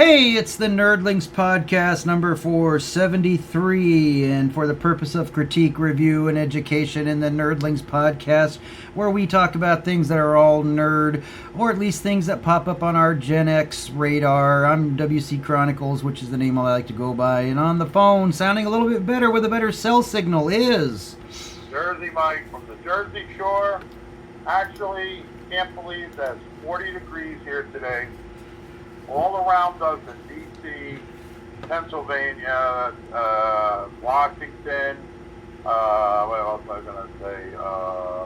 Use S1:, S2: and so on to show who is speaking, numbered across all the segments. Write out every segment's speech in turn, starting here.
S1: Hey, it's the Nerdlings podcast number 473, and for the purpose of critique, review, and education in the Nerdlings podcast, where we talk about things that are all nerd, or at least things that pop up on our Gen X radar. I'm WC Chronicles, which is the name I like to go by, and on the phone, sounding a little bit better with a better cell signal, is...
S2: Jersey Mike from the Jersey Shore. Actually, can't believe that it's 40 degrees here today. All around us in D.C., Pennsylvania, Washington, what else was I going to say?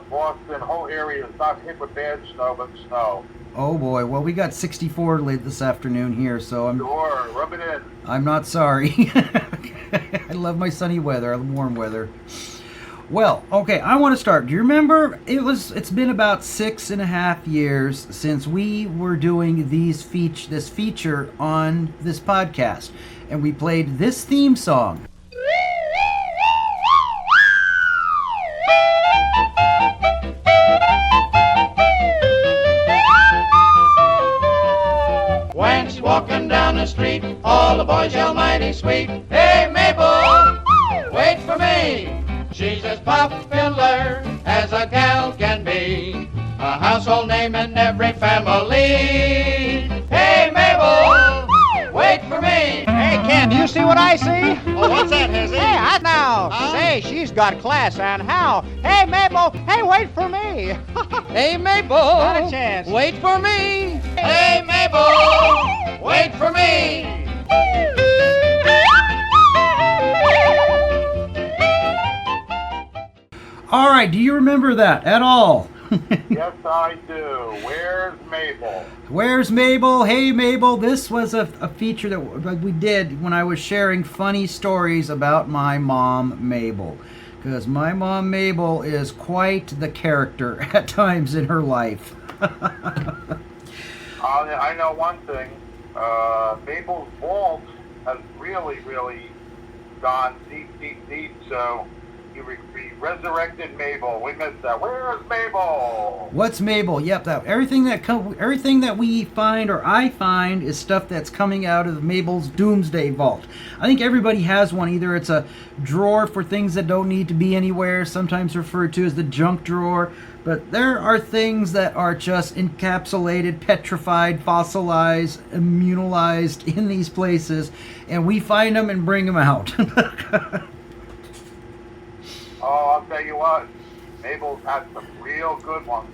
S2: Boston, whole area is not hit with bad snow, but snow.
S1: Oh boy, well we got 64 late this afternoon here, so
S2: Sure, rub it in.
S1: I'm not sorry. I love my sunny weather, warm weather. Well, okay, I want to start. Do you remember, it's been about 6.5 years since we were doing this feature on this podcast, and we played this theme song.
S3: When she's walking down the street, all the boys yell mighty sweet, "Hey Mabel, wait for me." She's as popular as a gal can be, a household name in every family. Hey Mabel, wait for me.
S4: Hey, Ken, do you see what I see?
S3: Oh, what's that, Hezzy?
S4: Hey, I know. Say, she's got class and how. Hey, Mabel, hey, wait for me.
S3: Hey Mabel,
S4: Not a chance.
S3: wait for me. Hey Mabel, wait for me.
S1: All right, do you remember that at all?
S2: Yes, I do. Where's Mabel?
S1: Where's Mabel? Hey Mabel, this was a feature that we did when I was sharing funny stories about my mom Mabel. Because my mom Mabel is quite the character at times in her life.
S2: I know one thing. Mabel's vault has really, really gone deep, deep, deep. So we resurrected Mabel. We missed that. Where's Mabel?
S1: What's Mabel? Yep, everything that we find or I find is stuff that's coming out of Mabel's Doomsday Vault. I think everybody has one. Either it's a drawer for things that don't need to be anywhere, sometimes referred to as the junk drawer. But there are things that are just encapsulated, petrified, fossilized, immunized in these places, and we find them and bring them out.
S2: Oh, I'll tell you what. Mabel's had some real good ones.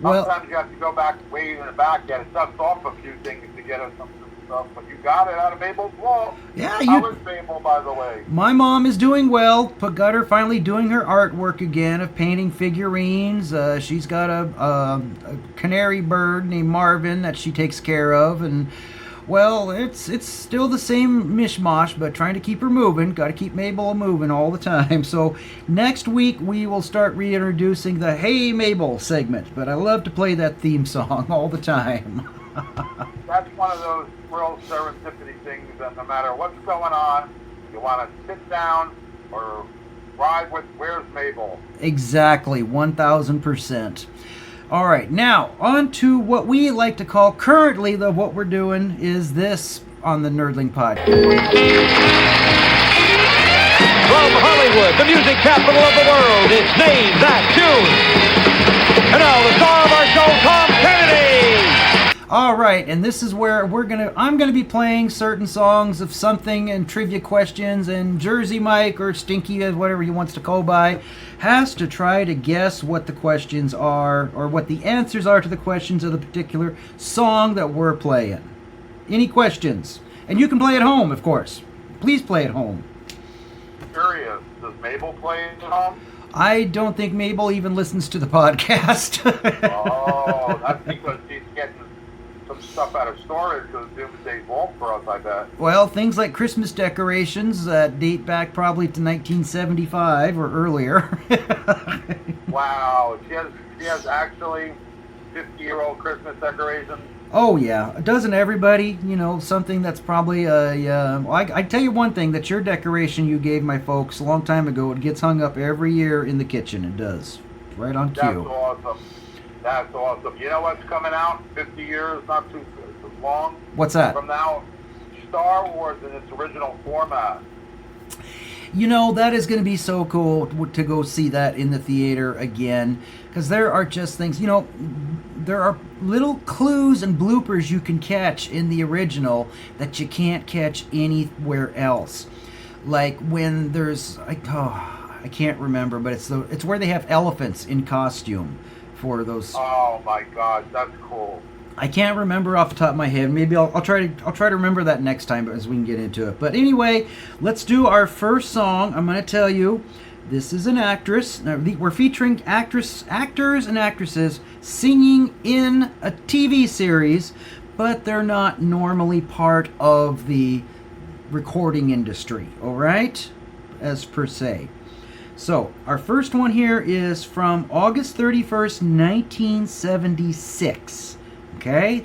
S1: Well,
S2: Sometimes you have to go back way in the back, get it dust off a few things to get us some stuff, but you got it out of Mabel's vault.
S1: yeah,
S2: How is Mabel, by the way?
S1: My mom is doing well. Got her finally doing her artwork again of painting figurines. She's got a canary bird named Marvin that she takes care of, and well, it's still the same mishmash, but trying to keep her moving. Got to keep Mabel moving all the time. So next week we will start reintroducing the Hey Mabel segment, but I love to play that theme song all the time.
S2: That's one of those real serendipity things that no matter what's going on, you want to sit down or ride with Where's Mabel?
S1: Exactly, 1,000%. All right, now on to what we like to call currently, though, what we're doing is this on the Nerdling Podcast.
S5: From Hollywood, the music capital of the world, it's Name That Tune. And now the star of our show, Tom Kennedy.
S1: All right, and this is where I'm gonna be playing certain songs of something and trivia questions, and Jersey Mike or Stinky, whatever he wants to go by, has to try to guess what the questions are or what the answers are to the questions of the particular song that we're playing. Any questions? And you can play at home, of course. Please play at home.
S2: Curious, does Mabel play at home?
S1: I don't think Mabel even listens to the podcast.
S2: Oh, that's because she's getting some stuff out of storage because Doomsday Vault for us, I bet.
S1: Well, things like Christmas decorations that date back probably to 1975 or earlier.
S2: Wow, she has actually 50-year-old Christmas decorations.
S1: Oh yeah, doesn't everybody? You know, something that's probably well, I tell you one thing, that your decoration you gave my folks a long time ago, it gets hung up every year in the kitchen. It does, right on cue.
S2: That's awesome. That's awesome. You know what's coming out? 50 years, not too long.
S1: What's that?
S2: From now, Star Wars in its original format.
S1: You know, that is going to be so cool to go see that in the theater again, because there are just things, you know, there are little clues and bloopers you can catch in the original that you can't catch anywhere else. Like when there's, I can't remember, but it's where they have elephants in costume for those.
S2: Oh my God, that's cool.
S1: I can't remember off the top of my head. Maybe I'll try to remember that next time as we can get into it. But anyway, let's do our first song. I'm going to tell you, this is an actress. Now, we're featuring actors and actresses singing in a TV series, but they're not normally part of the recording industry. All right, as per se. So our first one here is from August 31st, 1976. Okay,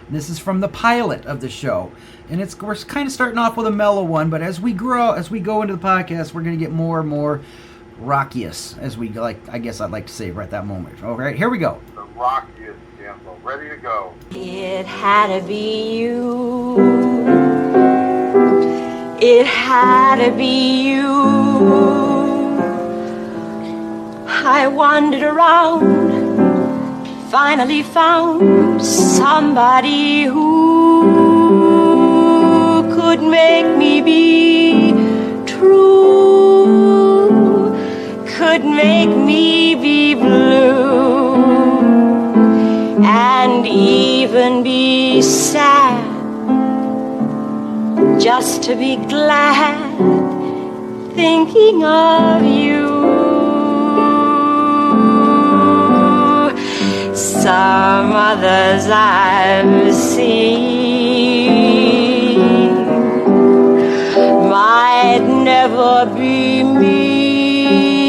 S1: this is from the pilot of the show, and we're kind of starting off with a mellow one, but as we go into the podcast, we're going to get more and more rockiest, as we like. I guess I'd like to say right at that moment. All right, here we go.
S2: The rockiest, Campbell, ready to go.
S6: It had to be you. It had to be you. I wandered around. Finally found somebody who could make me be true, could make me be blue, and even be sad, just to be glad thinking of you. Some others I've seen might never be mean,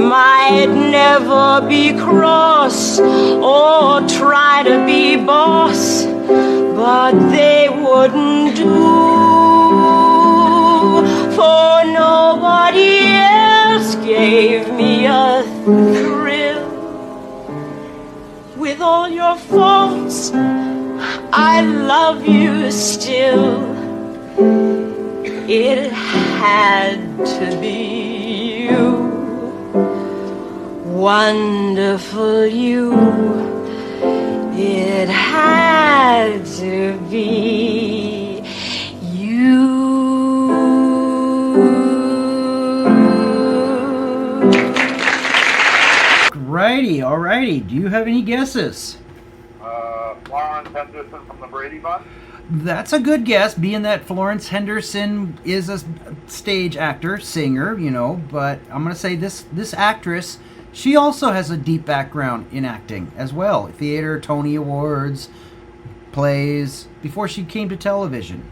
S6: might never be cross or try to be boss, but they wouldn't do, for nobody else gave me a thrill. With all your faults, I love you still. It had to be you, wonderful you. It had to be you.
S1: Alrighty. Do you have any guesses?
S2: Florence Henderson from the Brady Bunch.
S1: That's a good guess, being that Florence Henderson is a stage actor, singer, you know, but I'm going to say this actress, she also has a deep background in acting as well. Theater, Tony Awards, plays, before she came to television.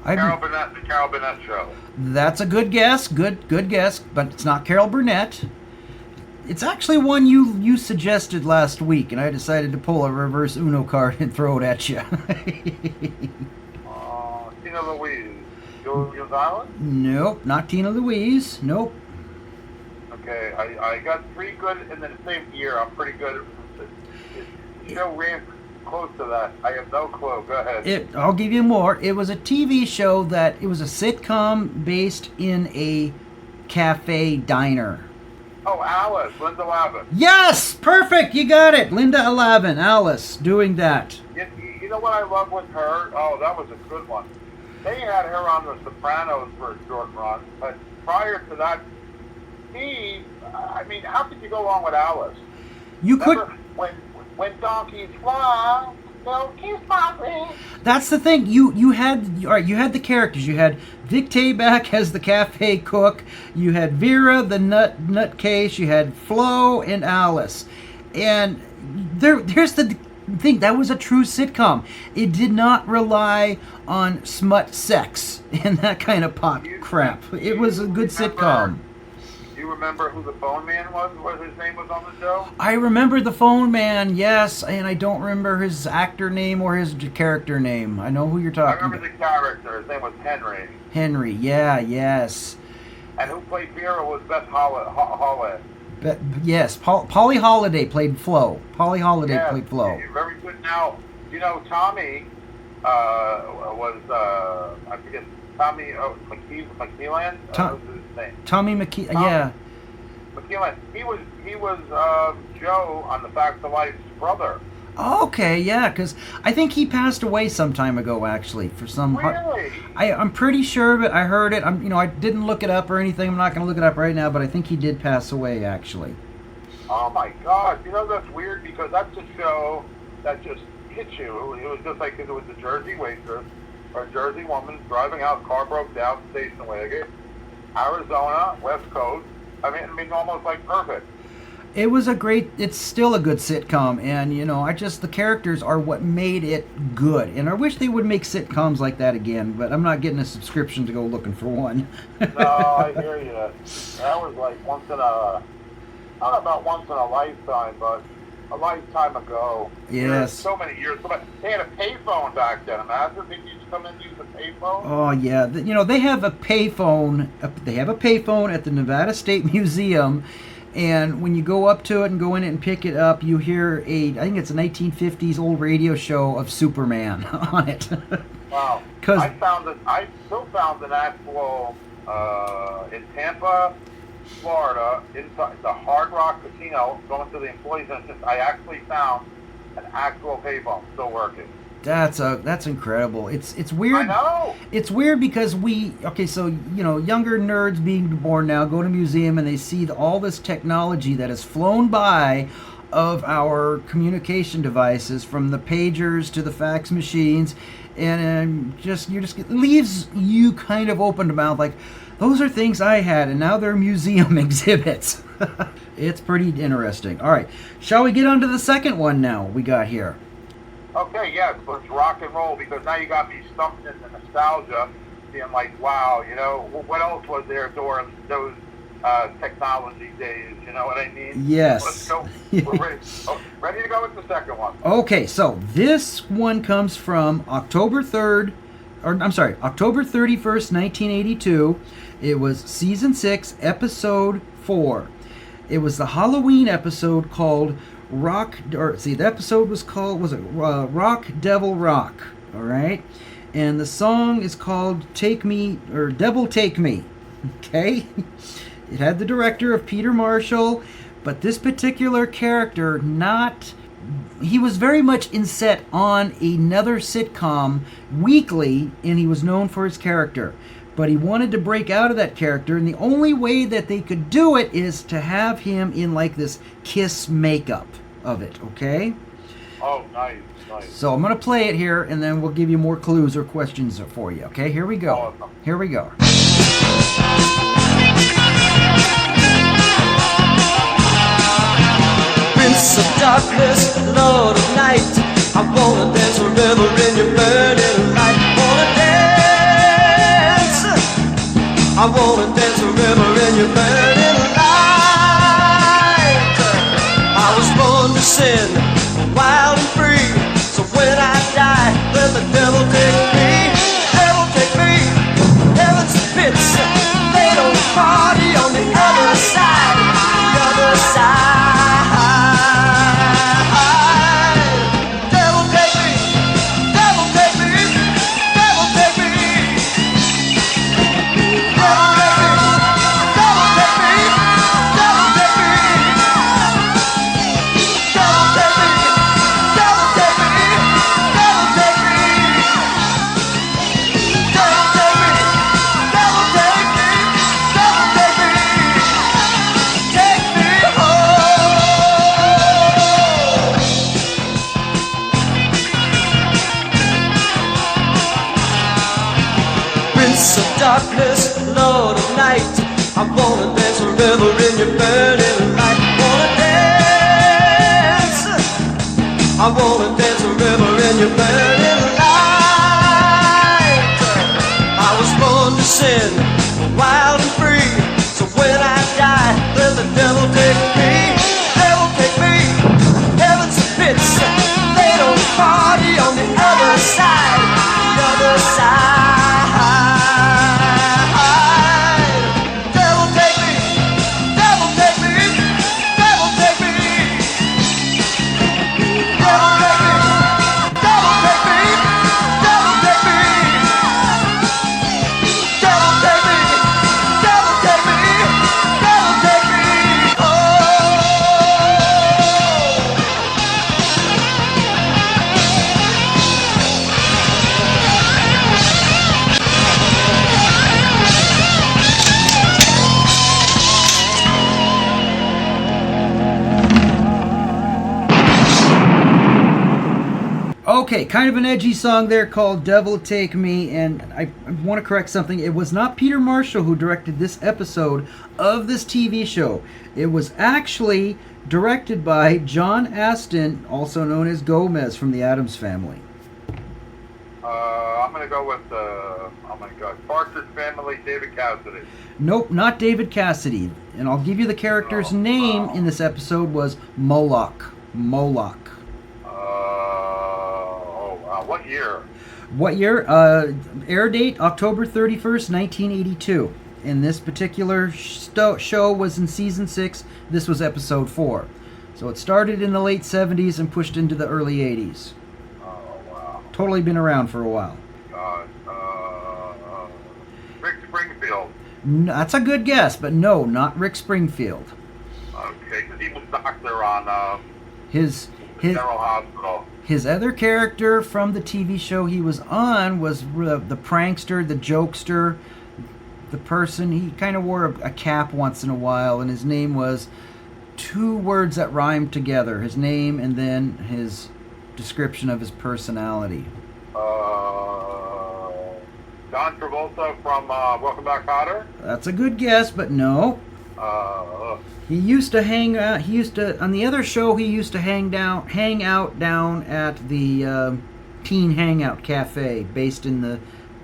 S2: Carol Burnett, the Carol Burnett Show.
S1: That's a good guess, good guess, but it's not Carol Burnett. It's actually one you suggested last week, and I decided to pull a reverse Uno card and throw it at you.
S2: Tina Louise. Julia Garland?
S1: Nope, not Tina Louise. Nope.
S2: Okay, I got three good in the same year. I'm pretty good. The show ran close to that. I have no clue. Go ahead.
S1: I'll give you more. It was a TV show it was a sitcom based in a cafe diner.
S2: Oh, Alice, Linda Lavin.
S1: Yes, perfect. You got it. Linda Lavin, Alice, doing that.
S2: You know what I love with her? Oh, that was a good one. They had her on The Sopranos for a short run, but prior to that, how could you go wrong with Alice?
S1: You
S2: Remember
S1: could.
S2: When donkeys fly, donkeys fly.
S1: That's the thing. You had the characters. You had Vic Tayback as the cafe cook. You had Vera the nutcase. You had Flo and Alice. And here's the thing. That was a true sitcom. It did not rely on smut sex and that kind of pop crap. It was a good sitcom.
S2: Do you remember who the phone man was? What his name was on the show?
S1: I remember the phone man, yes, and I don't remember his actor name or his character name. I know who you're talking about.
S2: I remember the character. His name was Henry.
S1: Henry, yeah, yes.
S2: And who played Vera was Beth Holland.
S1: Yes, Polly Holiday played Flo. Polly Holiday played Flo.
S2: You're very good now. You know, Tommy was I forget Tommy McKeeland. What was his name?
S1: Tommy yeah.
S2: McKeeland. He was Joe on the Facts of Life's brother.
S1: Okay, yeah, because I think he passed away some time ago, actually, for some.
S2: Really?
S1: I'm pretty sure, but I heard it. I didn't look it up or anything. I'm not going to look it up right now, but I think he did pass away, actually.
S2: Oh my God! You know that's weird because that's a show that just hits you. It was just like it was a Jersey waitress or a Jersey woman driving out, car broke down, station wagon, Arizona, West Coast. I mean, almost like perfect.
S1: It was it's still a good sitcom, and the characters are what made it good, and I wish they would make sitcoms like that again, but I'm not getting a subscription to go looking for one.
S2: No, I hear you. That was like not about once in a lifetime, but a lifetime ago.
S1: Yes.
S2: So many years. They had a payphone back then. Imagine if you used to come in and use a payphone.
S1: Oh yeah, they have a payphone. They have a payphone at the Nevada State Museum. And when you go up to it and go in it and pick it up, you hear I think it's a 1950s old radio show of Superman on it.
S2: Wow. I still found an actual, in Tampa, Florida, inside the Hard Rock Casino, going to the employees' entrance, I actually found an actual payphone still working.
S1: That's incredible. It's weird.
S2: I know.
S1: It's weird because younger nerds being born now go to a museum and they see all this technology that has flown by of our communication devices, from the pagers to the fax machines, and it leaves you kind of open to mouth, like, those are things I had and now they're museum exhibits. It's pretty interesting. All right, shall we get on to the second one now we got here?
S2: Okay, yes, let's rock and roll, because now you got me stumped in the nostalgia, being like, wow, what else was there during those technology days, you know what I mean?
S1: Yes.
S2: Let's go. We're ready to go with the second one.
S1: Okay, so this one comes from October 31st, 1982. It was Season 6, Episode 4. It was the Halloween episode called the episode was called, Rock Devil Rock, all right? And the song is called Devil Take Me, okay? It had the director of Peter Marshall, but this particular character, he was very much inset on another sitcom weekly, and he was known for his character. But he wanted to break out of that character, and the only way that they could do it is to have him in like this Kiss makeup of it, okay?
S2: Oh, nice.
S1: So I'm going to play it here, and then we'll give you more clues or questions for you, okay? Here we go.
S2: Awesome.
S1: Here we go.
S7: Prince of darkness, Lord of night, I wanna dance forever in your burning light. I wanna dance forever in your burning light. I was born to sin, wild and free. So when I die, let the devil take me. Devil take me, heaven's pits. They don't party on the other side. The other side. Devil take me, devil take me, devil take me. Darkness, Lord of night, I wanna dance forever in your burning light. I wanna dance forever in your burning light. I was born to sin, wild and free. So when I die, let the devil take me. Devil take me, heaven's pits. They don't party on the other side. The other side. Devil
S1: Okay, kind of an edgy song there called Devil Take Me, and I want to correct something. It was not Peter Marshall who directed this episode of this TV show. It was actually directed by John Astin, also known as Gomez from the Addams Family.
S2: I'm going to go with, oh my God, Partridge Family, David Cassidy.
S1: Nope, not David Cassidy. And I'll give you the character's name in this episode was Moloch. Moloch.
S2: What year?
S1: What year? Air date, October 31st, 1982. And this particular show was in season 6. This was episode 4. So it started in the late 70s and pushed into the early 80s.
S2: Oh, wow.
S1: Totally been around for a while.
S2: God. Rick Springfield.
S1: No, that's a good guess, but no, not Rick Springfield.
S2: Okay, because he was doctor on
S1: His
S2: General Hospital.
S1: His other character from the TV show he was on was the prankster, the jokester, the person. He kind of wore a cap once in a while, and his name was 2 words that rhymed together. His name and then his description of his personality.
S2: John Travolta from Welcome Back, Kotter?
S1: That's a good guess, but no. He used to hang out. On the other show. He used to hang out down at the Teen Hangout Cafe, based in the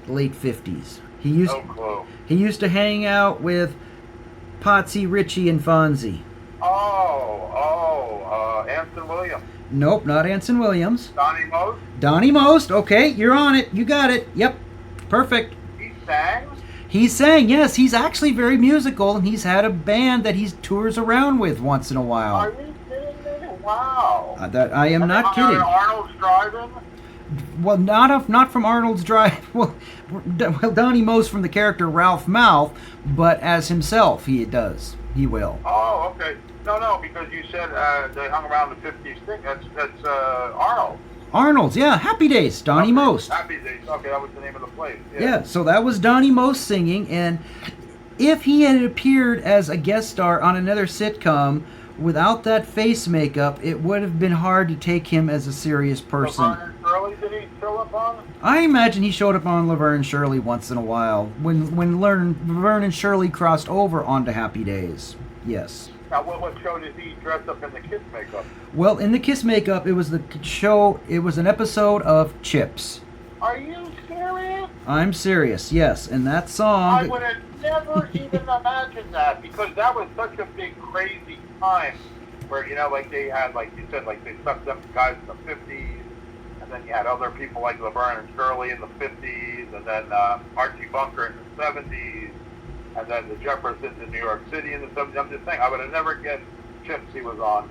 S1: late 50s.
S2: No clue.
S1: He used to hang out with Potsy, Richie, and Fonzie.
S2: Anson Williams.
S1: Nope, not Anson Williams.
S2: Donnie Most.
S1: Donnie Most. Okay, you're on it. You got it. Yep, perfect.
S2: He sang?
S1: He sang, yes. He's actually very musical, and he's had a band that he tours around with once in a while.
S2: Are you kidding me? Wow.
S1: I am not kidding.
S2: Arnold's Driving?
S1: Well, not from Arnold's Drive. Well, Donnie Most from the character Ralph Mouth, but as himself, he will.
S2: Oh, okay. No, because you said they hung around the 50s thing. That's Arnold.
S1: Arnold's, yeah. Happy Days, Donnie Most.
S2: Happy Days. Okay, that was the name of the place.
S1: Yeah, so that was Donnie Most singing, and if he had appeared as a guest star on another sitcom without that face makeup, it would have been hard to take him as a serious person.
S2: Laverne and Shirley, did he show up on?
S1: I imagine he showed up on Laverne and Shirley once in a while, when Laverne and Shirley crossed over onto Happy Days. Yes.
S2: Now, what show did he dress up in the Kiss makeup?
S1: Well, in the Kiss makeup, it was an episode of Chips.
S2: Are you serious?
S1: I'm serious, yes. And that song...
S2: I would have never even imagined that, because that was such a big, crazy time where, like they had, like you said, like they stuck them guys in the 50s, and then you had other people like Laverne and Shirley in the 50s, and then Archie Bunker in the 70s, and then the Jeffersons in New York City in the 70s. I'm just saying, I would have never guessed Chips he was on.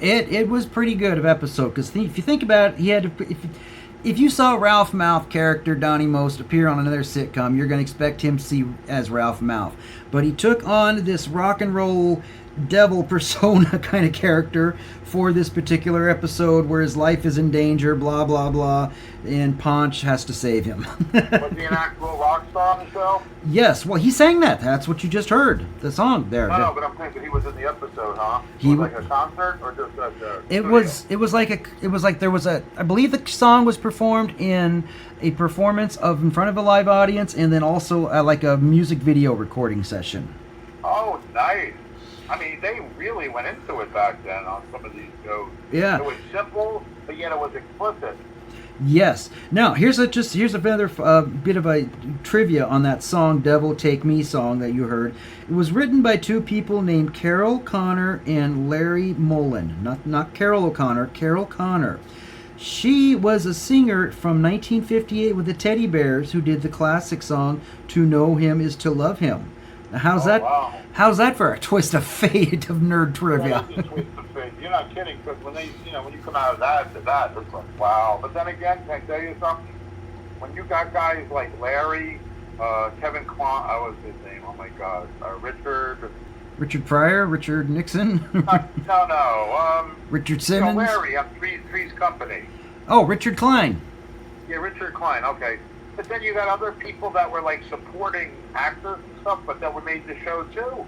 S1: It was pretty good of episode, because if you think about it, he had to... If you saw Ralph Mouth character Donnie Most appear on another sitcom, you're going to expect him to see as Ralph Mouth. But he took on this rock and roll devil persona kind of character for this particular episode where his life is in danger, blah, blah, blah, and Ponch has to save him.
S2: Was he an actual rock star himself?
S1: Yes, well, he sang that. That's what you just heard, the song there.
S2: No, but I'm thinking he was in the episode, huh?
S1: He
S2: was like a concert or just
S1: It was like there was I believe the song was performed in a performance in front of a live audience, and then also like a music video recording session.
S2: Oh, nice. I mean, they really went into it back then on some of these shows.
S1: Yeah.
S2: It was simple, but yet it was explicit.
S1: Yes. Now, here's another bit of a trivia on that song, Devil Take Me song that you heard. It was written by 2 people named Carol Connor and Larry Mullen. Not Carol O'Connor, Carol Connor. She was a singer from 1958 with the Teddy Bears who did the classic song, To Know Him Is to Love Him. Now,
S2: Wow.
S1: How's that for a twist of fate of nerd trivia?
S2: That is a twist of fate. You're not kidding, because when when you come out of that to that, it's like, wow. But then again, can I tell you something? When you got guys like Larry, Kevin Kwan, what was his name? Oh my God,
S1: Richard Pryor, Richard Nixon.
S2: No.
S1: Richard Simmons.
S2: Larry, I'm Three's Company.
S1: Oh, Richard Klein.
S2: Yeah, Richard Klein. Okay. But then you got other people that were like supporting actors and stuff, but that were made the show too.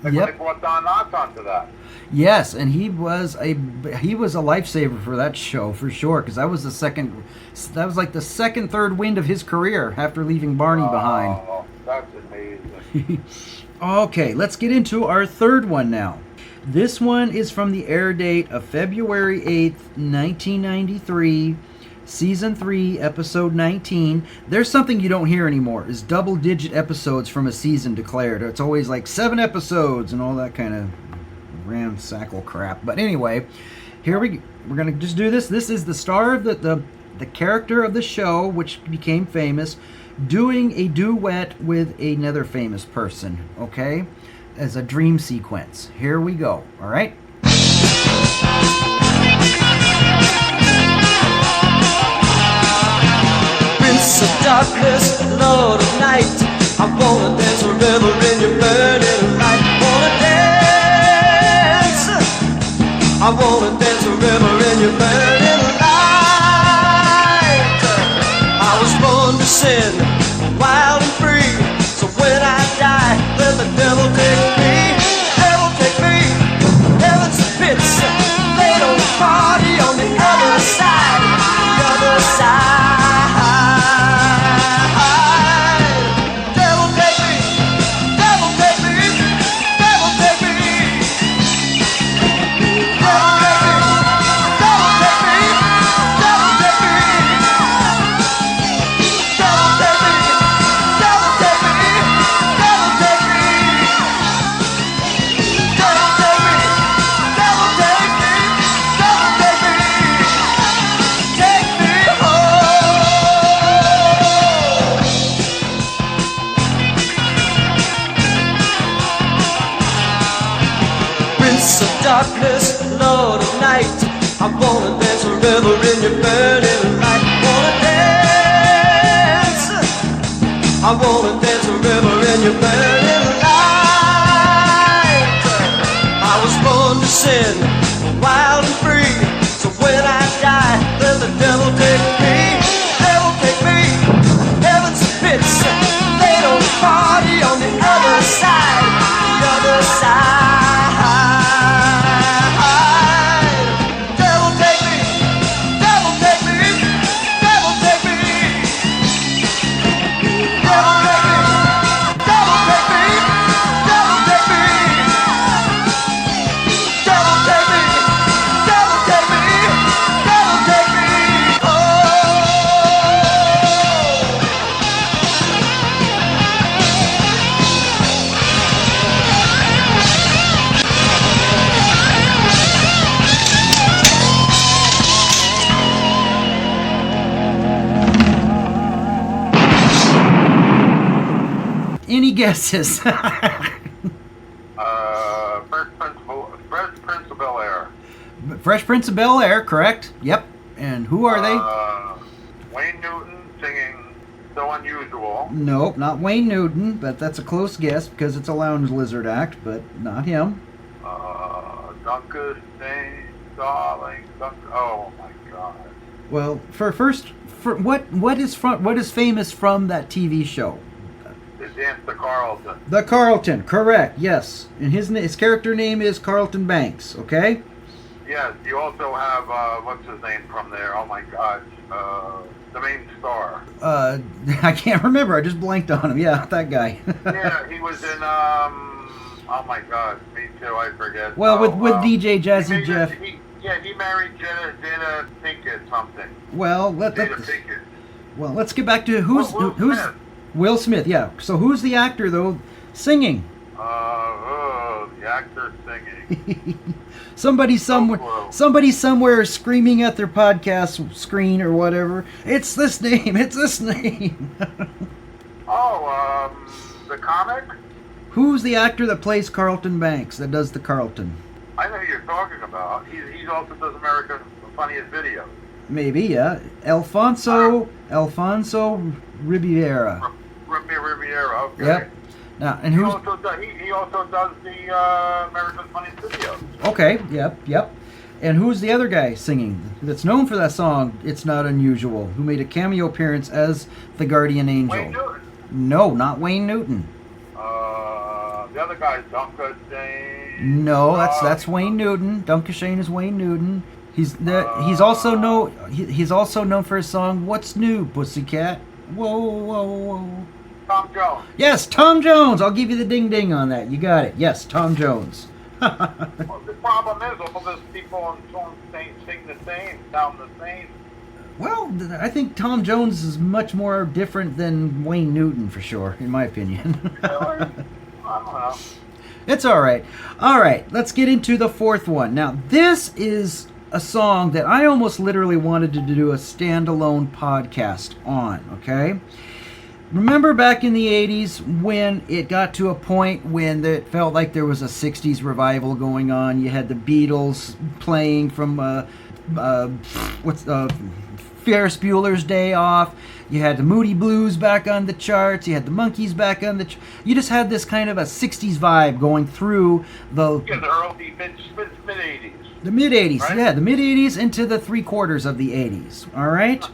S2: Like
S1: Yep.
S2: when they brought Don Knotts onto that.
S1: Yes, and he was a lifesaver for that show for sure, because that was the second, third wind of his career after leaving Barney behind.
S2: Oh, that's amazing.
S1: Okay, let's get into our third one now. This one is from the air date of February 8th, 1993, Season 3, Episode 19. There's something you don't hear anymore, is double-digit episodes from a season declared. It's always like 7 episodes and all that kind of ramsackle crap. But anyway, we're going to just do this. This is the star of the character of the show, which became famous, doing a duet with another famous person, okay? As a dream sequence. Here we go, all right?
S7: Prince of darkness, Lord of night, I wanna dance forever in your burning light. Wanna dance, I wanna dance forever in your burning light. I was born to sin, wild and free, so when I die, let the devil take me. Devil take me, heaven's pits, they don't party on the other side, the other side. Devil take me, devil take me, devil take me. Devil take me, devil take me, devil take me. Devil take me, devil take me, devil take me. Devil take me, devil take me, devil take me. Take me home. Prince of darkness, Lord of night, I wanna dance forever in your burning light. Wanna dance, I wanna dance forever in your burning light. I was born to sin, wild and free, so when I die, let the devil take me. Devil take me, heaven's pits, they don't party on the other side, the other side. Devil take me, devil take me, devil take me. Devil take me, devil take me, devil take me. Devil take me, devil take me, devil take me. Oh.
S1: Any guesses?
S2: Fresh Prince of Bel-Air.
S1: Fresh Prince of Bel-Air, correct? Yep. And who are they?
S2: Wayne Newton singing So Unusual.
S1: Nope, not Wayne Newton, but that's a close guess because it's a Lounge Lizard act, but not him.
S2: Duncan Stain, darling, Duncan. Oh my God.
S1: Well, what is famous from that TV show?
S2: His dance to Carlton.
S1: The Carlton, correct? Yes, and his character name is Carlton Banks. Okay.
S2: Yes, you also have, what's his name from there? Oh my God. The main star.
S1: I can't remember. I just blanked on him. Yeah, that guy.
S2: Yeah, he was in, oh my God, me too, I forget.
S1: Well, with DJ Jazzy Jeff.
S2: He married Jada Pinkett something.
S1: Well,
S2: Jada Pinkett.
S1: let's get back to who's
S2: Smith.
S1: Will Smith. Yeah. So who's the actor though singing?
S2: The actor singing.
S1: Somebody somewhere is screaming at their podcast screen or whatever. It's this name. It's this name.
S2: The comic?
S1: Who's the actor that plays Carlton Banks, that does the Carlton?
S2: I know who you're talking about. He also does America's Funniest Videos.
S1: Maybe, yeah. Alfonso Ribeira.
S2: Riviera, okay.
S1: Yep. Now, and
S2: He
S1: who's...
S2: also does the America's Funniest Videos.
S1: Okay, yep. And who's the other guy singing that's known for that song, It's Not Unusual, who made a cameo appearance as the Guardian Angel?
S2: Wayne Newton.
S1: No, not Wayne Newton.
S2: The other guy's Duncan Shane.
S1: No, that's Wayne Newton. Dunkashane is Wayne Newton. He's also known for his song "What's New, Pussycat." Whoa, whoa, whoa.
S2: Tom Jones.
S1: Yes, Tom Jones. I'll give you the ding ding on that. You got it. Yes, Tom Jones.
S2: Well, the problem is all those people in tune sing the same, sound the same.
S1: Well, I think Tom Jones is much more different than Wayne Newton for sure, in my opinion.
S2: Really? I don't know.
S1: It's all right. All right, let's get into the fourth one. Now, this is a song that I almost literally wanted to do a standalone podcast on, okay? Remember back in the 80s when it got to a point when it felt like there was a 60s revival going on? You had the Beatles playing from Ferris Bueller's Day Off. You had the Moody Blues back on the charts. You had the Monkees back on the you just had this kind of a 60s vibe going through the
S2: early mid-80s.
S1: The mid-80s,
S2: right?
S1: Yeah, the mid-80s into the three-quarters of the 80s, all right?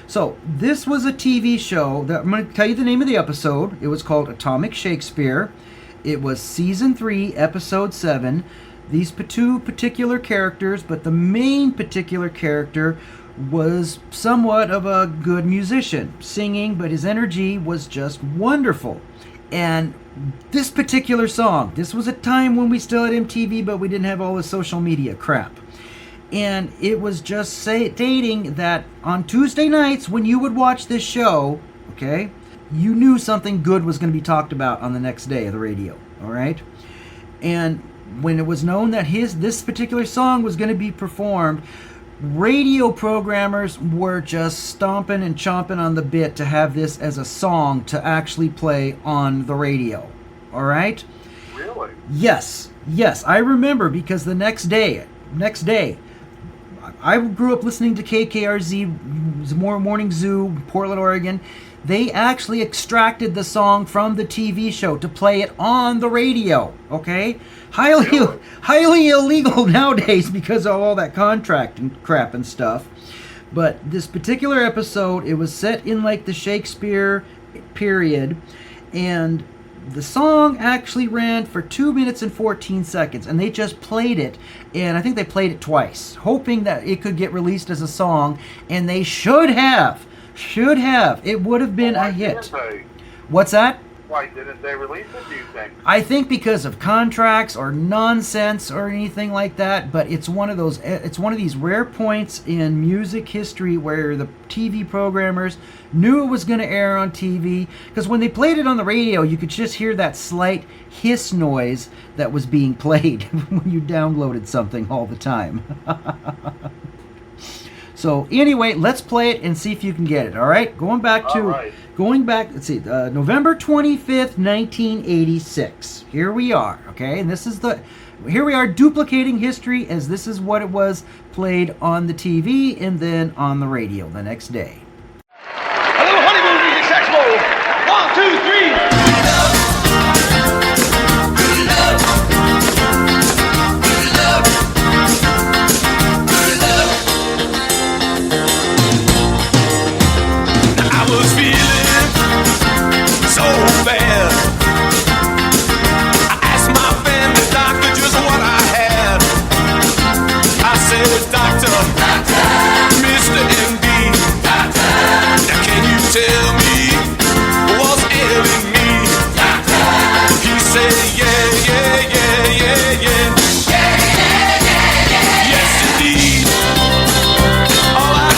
S1: So, this was a TV show that I'm going to tell you the name of the episode. It was called Atomic Shakespeare. It was Season 3, Episode 7. These two particular characters, but the main particular character was somewhat of a good musician, singing, but his energy was just wonderful. And this particular song, this was a time when we still had MTV, but we didn't have all the social media crap. And it was just stating that on Tuesday nights when you would watch this show, okay, you knew something good was going to be talked about on the next day of the radio, all right? And when it was known that this particular song was going to be performed, radio programmers were just stomping and chomping on the bit to have this as a song to actually play on the radio, all right?
S2: Really?
S1: Yes, I remember because the next day, I grew up listening to KKRZ, Morning Zoo, Portland, Oregon. They actually extracted the song from the TV show to play it on the radio, okay? Highly illegal nowadays because of all that contract and crap and stuff. But this particular episode, it was set in like the Shakespeare period, and the song actually ran for 2 minutes and 14 seconds, and they just played it, and I think they played it twice, hoping that it could get released as a song, and they should have. It would have been a hit. What's that?
S2: Why didn't they release it, do you think?
S1: I think because of contracts or nonsense or anything like that, but it's one of these rare points in music history where the TV programmers knew it was going to air on TV, because when they played it on the radio, you could just hear that slight hiss noise that was being played when you downloaded something all the time. So anyway, let's play it and see if you can get it, all right? Going back, let's see, November 25th, 1986. Here we are, okay? And here we are duplicating history as this is what it was played on the TV and then on the radio the next day.
S5: A little honeymoon music saxophone. 1, 2, 3.
S7: Tell me what's ailing me. He said, yeah. Yes, indeed. All I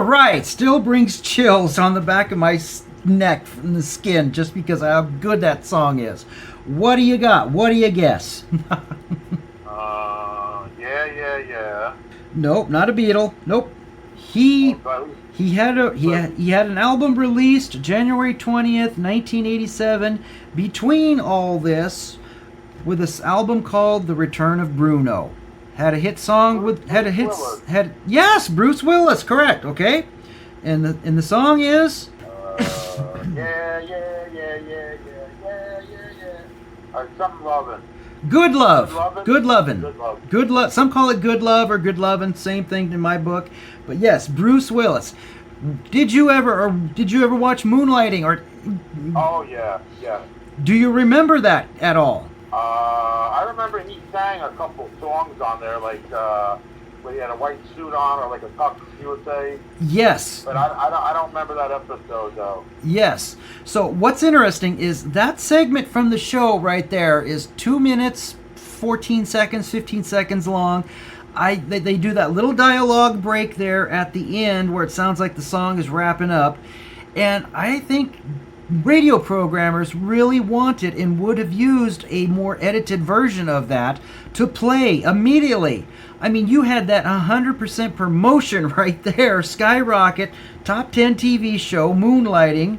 S1: All right, still brings chills on the back of my neck from the skin just because of how good that song is. What do you got? What do you guess?
S2: Yeah.
S1: Nope, not a Beatle. Nope. He had an album released January 20th, 1987. Between all this, with this album called The Return of Bruno. Had a hit song with yes, Bruce Willis, correct, okay? And the song is
S2: Yeah. Something loving.
S1: Good Love.
S2: Good Lovin'?
S1: Good Lovin'.
S2: Good Love.
S1: Good Love. Some call it Good Love or Good Lovin', same thing in my book. But yes, Bruce Willis. Did you ever watch Moonlighting or
S2: Oh yeah.
S1: do you remember that at all?
S2: I remember he sang a couple songs on there, like when he had a white suit on or like a tux, you would say.
S1: Yes.
S2: But I don't remember that episode though.
S1: Yes. So what's interesting is that segment from the show right there is 2 minutes, 14 seconds, 15 seconds long. They do that little dialogue break there at the end where it sounds like the song is wrapping up. And I think radio programmers really wanted and would have used a more edited version of that to play immediately. I mean, you had that 100% promotion right there, skyrocket, top 10 TV show, Moonlighting,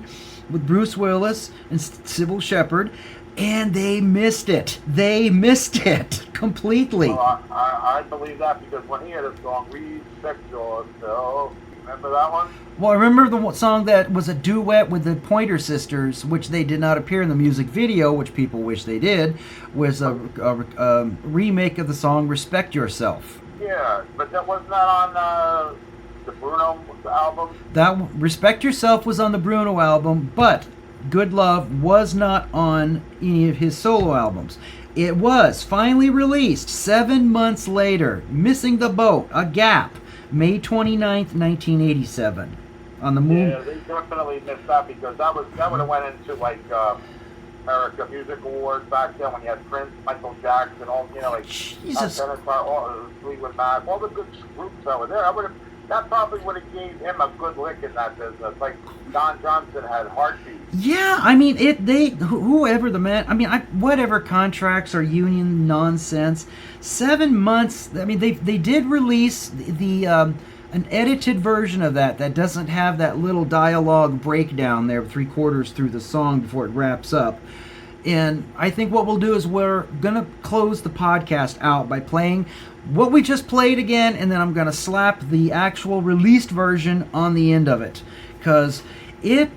S1: with Bruce Willis and Sybil Shepherd, and they missed it. They missed it completely.
S2: Well, I believe that because when he had a song, Respect Yourself, remember that one?
S1: Well, I remember the song that was a duet with the Pointer Sisters, which they did not appear in the music video, which people wish they did, was a remake of the song Respect Yourself.
S2: Yeah, but that wasn't that on the Bruno album?
S1: That Respect Yourself was on the Bruno album, but Good Love was not on any of his solo albums. It was finally released 7 months later, missing the boat, a gap, May 29th, 1987. On the moon.
S2: Yeah, they definitely missed that because that would have went into like America Music Awards back then when you had Prince, Michael Jackson, all like
S1: Jesus.
S2: Fleetwood Mac, all the good groups that were there. That probably would have gave him a good lick in that business. Like Don Johnson had Heartbeat.
S1: Yeah, I mean whoever the man. I mean, whatever contracts or union nonsense. 7 months. I mean, they did release the an edited version of that doesn't have that little dialogue breakdown there 3/4 through the song before it wraps up. And I think what we'll do is we're going to close the podcast out by playing what we just played again, and then I'm going to slap the actual released version on the end of it. Because to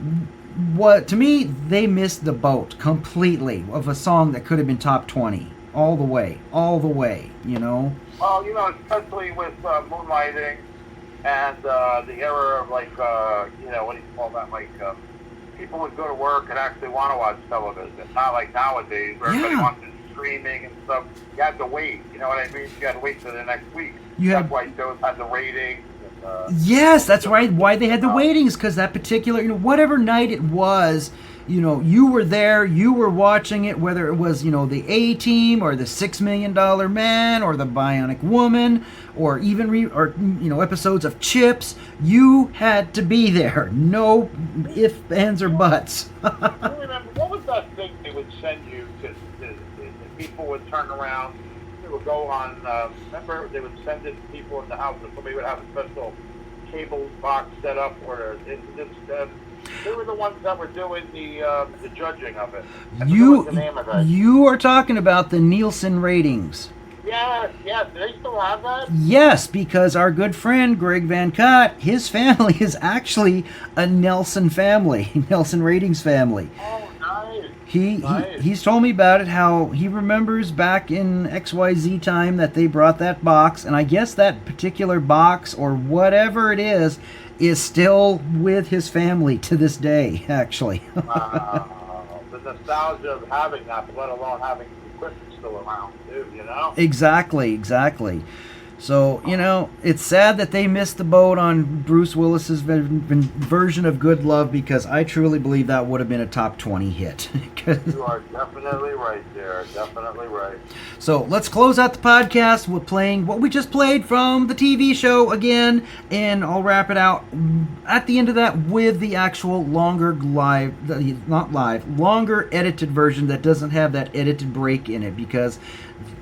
S1: me, they missed the boat completely of a song that could have been top 20 all the way, you know?
S2: Well, especially with Moonlighting, and the era of what do you call that? People would go to work and actually want to watch television. Not like nowadays where everybody wants it streaming and stuff. You had to wait. You know what I mean? You had to wait till the next week. That's why shows had the ratings.
S1: Yes, that's right. Why they had the ratings, because that particular, whatever night it was, you were there, you were watching it, whether it was, the A-Team or the $6 Million Man or the Bionic Woman or even, episodes of Chips. You had to be there. No ifs, ands, or buts.
S2: I remember, what was that thing they would send you to people would turn around, they would go on, remember they would send it to people in the house, and somebody would have a special cable box set up where they were the ones that were doing the judging of it. What's the name of that?
S1: You are talking about the Nielsen ratings.
S2: Yes. Do they still have that?
S1: Yes, because our good friend Greg Van Cott, his family is actually a Nelson family, Nelson Ratings family.
S2: Oh, nice.
S1: He's told me about it, how he remembers back in XYZ time that they brought that box, and I guess that particular box or whatever it is still with his family to this day, actually.
S2: The nostalgia of having that, let alone having the equipment still around, too,
S1: Exactly. So, you know, it's sad that they missed the boat on Bruce Willis's version of Good Love, because I truly believe that would have been a top 20 hit.
S2: You are definitely right there. Definitely right.
S1: So let's close out the podcast with playing what we just played from the TV show again, and I'll wrap it out at the end of that with the actual longer longer edited version that doesn't have that edited break in it, because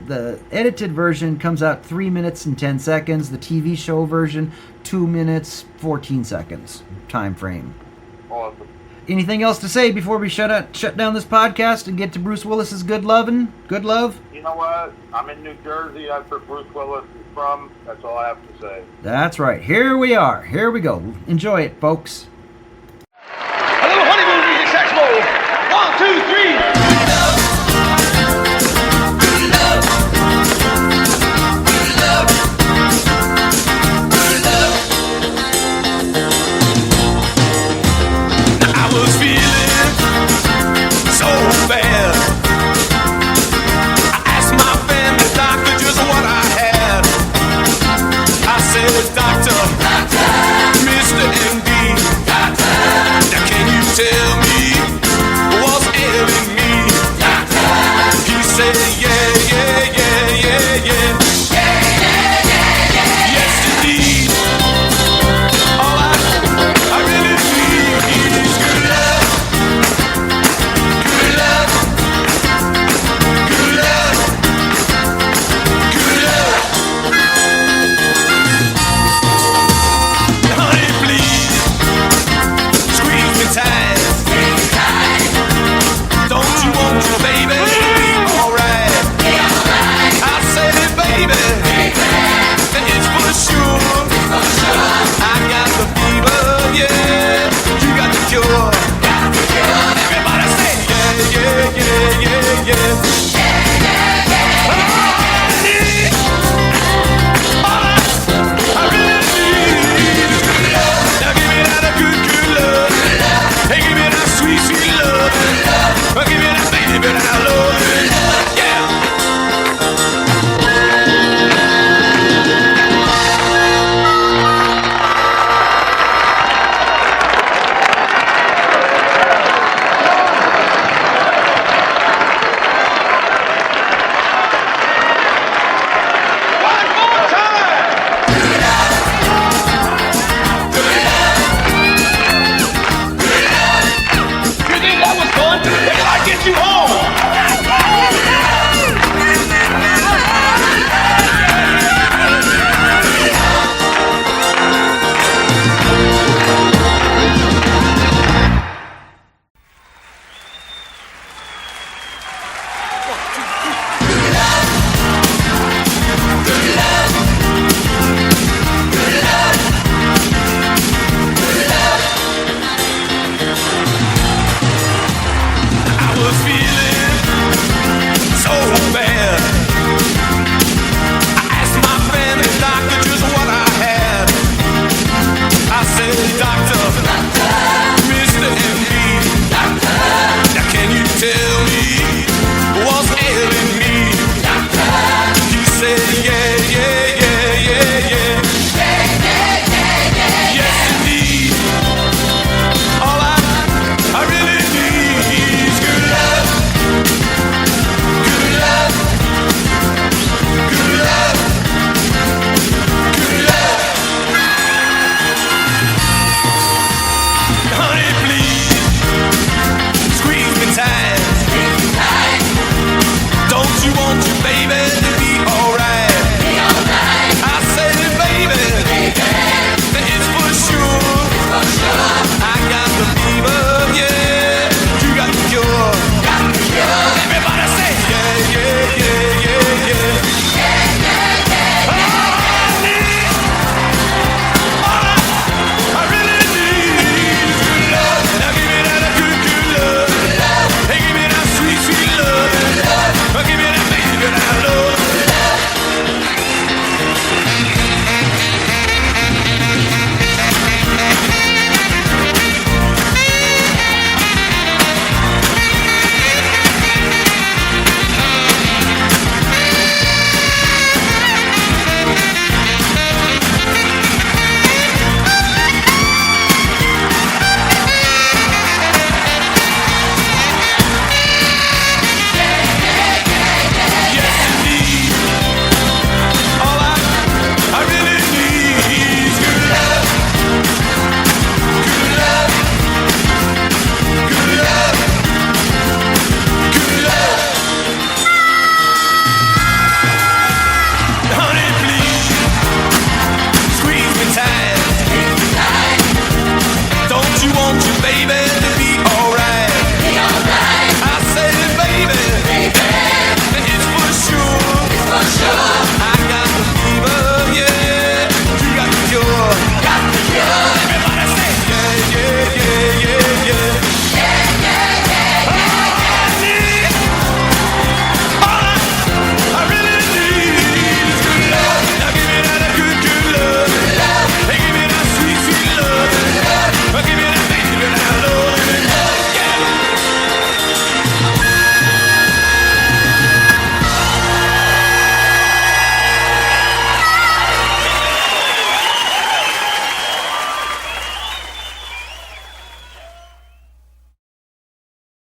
S1: the edited version comes out 3 minutes and 10 seconds. The TV show version, 2 minutes, 14 seconds time frame.
S2: Awesome.
S1: Anything else to say before we shut down this podcast and get to Bruce Willis's Good Love?
S2: You know what? I'm in New Jersey. That's where Bruce Willis is from. That's all I have to say.
S1: That's right. Here we are. Here we go. Enjoy it, folks.